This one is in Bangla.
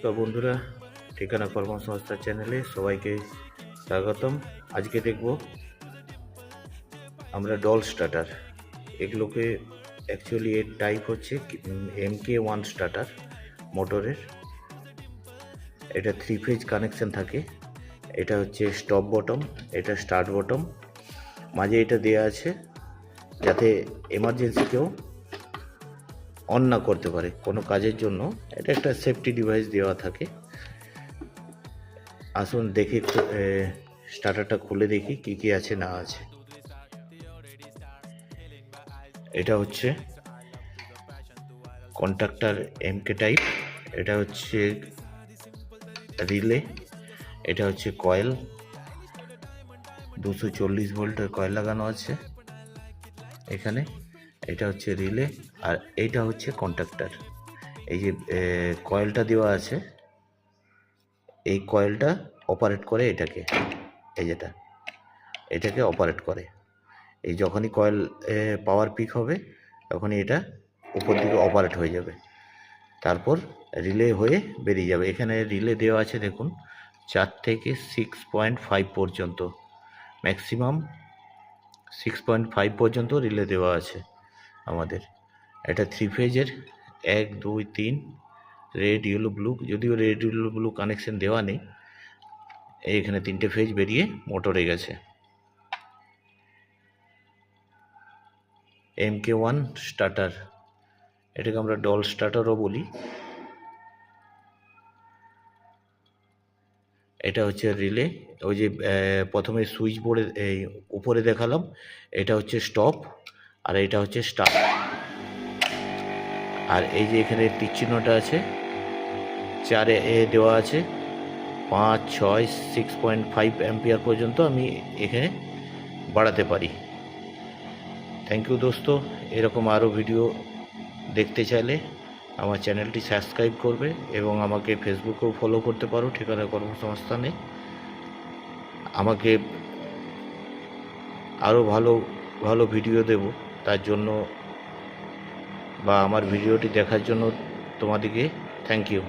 নমস্কার বন্ধুরা, ঠিকানা কর্মসংস্থান চ্যানেলে সবাইকে স্বাগতম। আজকে দেখব আমরা ডল স্টার্টার। এগুলোকে অ্যাকচুয়ালি এর টাইপ হচ্ছে MK1 স্টার্টার মোটরের। এটা 3 ফেজ কানেকশন থাকে। এটা হচ্ছে স্টপ বটম, এটা স্টার্ট বটম, মাঝে এটা দেয়া আছে যাতে এমার্জেন্সি কেউ অন না করতে পারে কোনো কাজের জন্য। এটা একটা সেফটি ডিভাইস দেওয়া থাকে। আসুন দেখি স্টার্টারটা খুলে দেখি কি কি আছে না আছে। এটা হচ্ছে কন্ট্রাক্টর MK টাইপ, এটা হচ্ছে রিলে, এটা হচ্ছে কয়েল, 240 ভোল্টের কয়েল লাগানো আছে এখানে। এটা হচ্ছে রিলে আর এইটা হচ্ছে কন্ট্রাক্টর। এই যে কয়েলটা দেওয়া আছে, এই কয়েলটা অপারেট করে এটাকে, এই যেটা এটাকে অপারেট করে। এই যখনই কয়েল পাওয়ার পিক হবে তখনই এটা উপর দিকে অপারেট হয়ে যাবে, তারপর রিলে হয়ে বেরিয়ে যাবে। এখানে রিলে দেওয়া আছে দেখুন, 4 থেকে 6.5 পর্যন্ত, ম্যাক্সিমাম 6.5 পর্যন্ত রিলে দেওয়া আছে আমাদের। এটা 3 ফেজের, 1 2 3 রেড ইয়েলো ব্লু, যদিও রেড ইয়েলো ব্লু কানেকশন দেওয়া নেই। এইখানে 3টে ফেজ বেরিয়ে মোটরে গেছে। MK1 স্টার্টার, এটাকে আমরা ডল স্টার্টারও বলি। এটা হচ্ছে রিলে, ওই যে প্রথমে সুইচ বোর্ডে এই উপরে দেখালাম, এটা হচ্ছে স্টপ আর এটা হচ্ছে স্টার্ট। আর এই যে এখানে তীর চিহ্নটা আছে, 4 দেওয়া আছে, 5 6 6.5 অ্যাম্পিয়ার পর্যন্ত আমি এখানে বাড়াতে পারি। থ্যাংক ইউ দোস্ত। এরকম আরও ভিডিও দেখতে চাইলে আমার চ্যানেলটি সাবস্ক্রাইব করবে এবং আমাকে ফেসবুকেও ফলো করতে পারো ঠিকানা কর্মসংস্থানে। আমাকে আরও ভালো ভালো ভিডিও দেব, তার জন্য বা আমার ভিডিওটি দেখার জন্য তোমাদেরকে থ্যাংক ইউ।